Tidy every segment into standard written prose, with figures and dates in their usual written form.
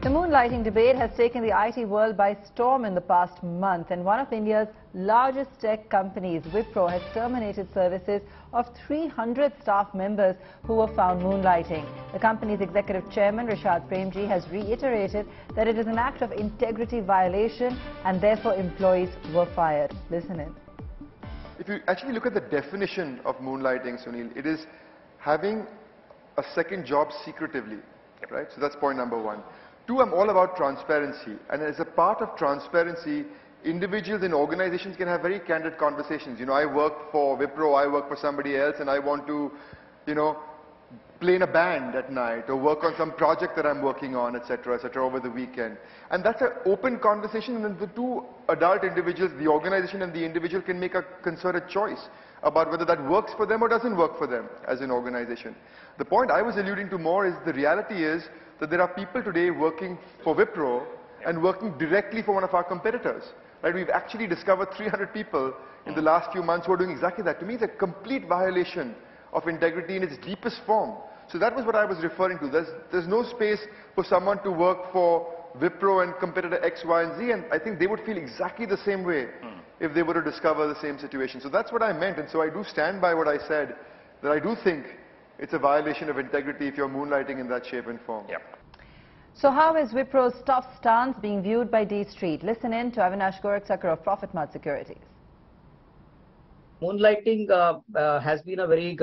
The moonlighting debate has taken the IT world by storm in the past month, and one of India's largest tech companies, Wipro, has terminated services of 300 staff members who were found moonlighting. The company's executive chairman, Rishad Premji, has reiterated that it is an act of integrity violation and therefore employees were fired. Listen in. If you actually look at the definition of moonlighting, Sunil, it is having a second job secretively, right? So that's point number one. Two, I'm all about transparency, and as a part of transparency, individuals and organizations can have very candid conversations. You know, I work for Wipro, I work for somebody else, and I want to, play in a band at night or work on some project that I'm working on, etc., over the weekend. And that's an open conversation, and then the two adult individuals, the organization and the individual, can make a concerted choice about whether that works for them or doesn't work for them as an organization. The point I was alluding to more is the reality is that there are people today working for Wipro and working directly for one of our competitors. Right? We've actually discovered 300 people in the last few months who are doing exactly that. To me, it's a complete violation of integrity in its deepest form. So that was what I was referring to. There's no space for someone to work for Wipro and competitor X, Y, and Z, and I think they would feel exactly the same way if they were to discover the same situation. So that's what I meant, and so I do stand by what I said, that I do think it's a violation of integrity if you're moonlighting in that shape and form. Yep. So how is Wipro's tough stance being viewed by D Street? Listen in to Avinash Gorakhsakar of Profit Mart Securities. Moonlighting has been a very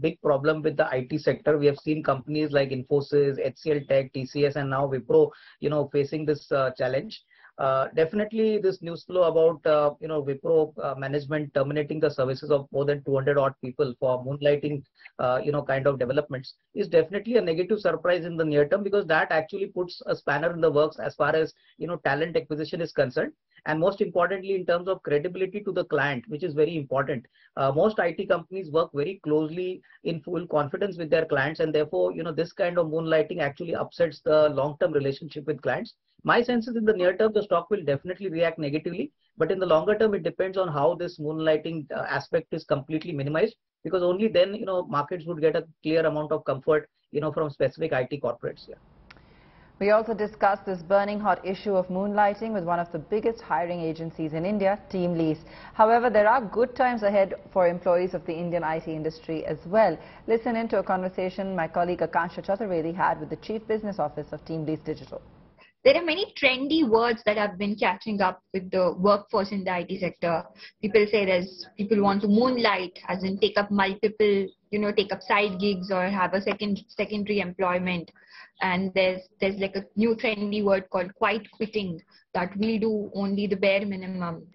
big problem with the IT sector. We have seen companies like Infosys, HCL Tech, TCS, and now Wipro, facing this challenge. Definitely, this news flow about Wipro management terminating the services of more than 200 odd people for moonlighting, kind of developments is definitely a negative surprise in the near term, because that actually puts a spanner in the works as far as talent acquisition is concerned. And most importantly, in terms of credibility to the client, which is very important. Most IT companies work very closely in full confidence with their clients, and therefore, this kind of moonlighting actually upsets the long-term relationship with clients. My sense is in the near term, the stock will definitely react negatively, but in the longer term, it depends on how this moonlighting aspect is completely minimized, because only then, markets would get a clear amount of comfort, from specific IT corporates. Yeah. We also discussed this burning hot issue of moonlighting with one of the biggest hiring agencies in India, TeamLease. However, there are good times ahead for employees of the Indian IT industry as well. Listen in to a conversation my colleague Akansha Chaturvedi had with the Chief Business Officer of TeamLease Digital. There are many trendy words that have been catching up with the workforce in the IT sector. People say people want to moonlight, as in take up multiple, take up side gigs or have a secondary employment. And there's like a new trendy word called quiet quitting, that we do only the bare minimum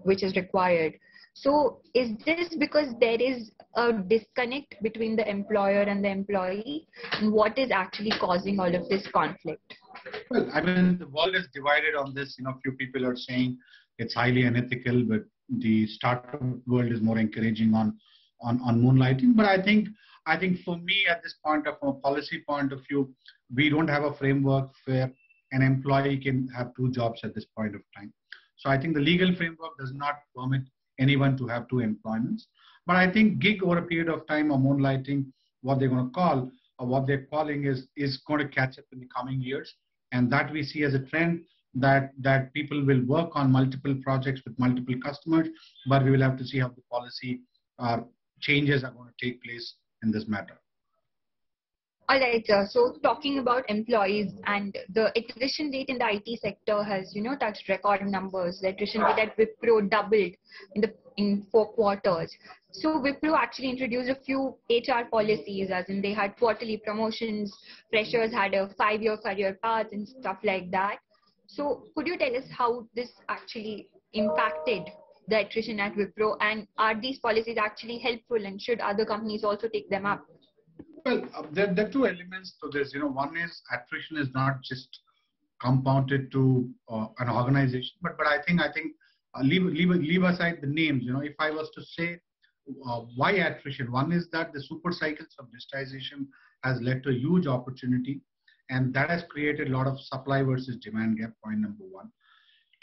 which is required. So is this because there is a disconnect between the employer and the employee? And what is actually causing all of this conflict? Well, I mean, the world is divided on this. Few people are saying it's highly unethical, but the startup world is more encouraging on moonlighting. But I think for me, at this point, from a policy point of view, we don't have a framework where an employee can have two jobs at this point of time. So I think the legal framework does not permit anyone to have two employments. But I think gig over a period of time, or moonlighting, what they're going to call, or what they're calling is going to catch up in the coming years. And that we see as a trend, that people will work on multiple projects with multiple customers, but we will have to see how the policy changes are going to take place in this matter. All right, so talking about employees, and the attrition rate in the IT sector has, touched record numbers. The attrition rate at Wipro doubled in 4 quarters. So Wipro actually introduced a few HR policies, as in they had quarterly promotions, freshers had a 5-year career path and stuff like that. So could you tell us how this actually impacted the attrition at Wipro, and are these policies actually helpful, and should other companies also take them up? Well, there are two elements to this. One is attrition is not just compounded to an organization, but I think leave aside the names. If I was to say why attrition, one is that the super cycles of digitization has led to a huge opportunity, and that has created a lot of supply versus demand gap. Point number one.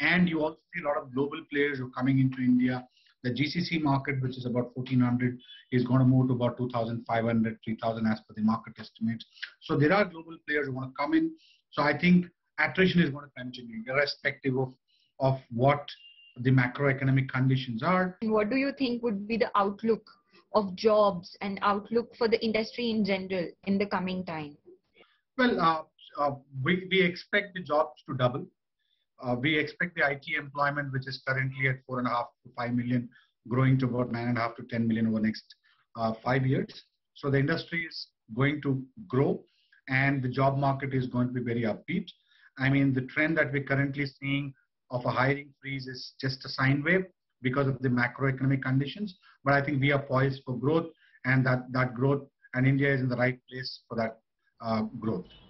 And you also see a lot of global players who are coming into India. The GCC market, which is about 1,400, is going to move to about 2,500, 3,000 as per the market estimates. So there are global players who want to come in. So I think attrition is going to continue, irrespective of what the macroeconomic conditions are. What do you think would be the outlook of jobs and outlook for the industry in general in the coming time? Well, we expect the jobs to double. We expect the IT employment, which is currently at 4.5 to 5 million, growing to about 9.5 to 10 million over the next 5 years. So the industry is going to grow, and the job market is going to be very upbeat. I mean, the trend that we're currently seeing of a hiring freeze is just a sine wave because of the macroeconomic conditions. But I think we are poised for growth, and that growth, and India is in the right place for that growth.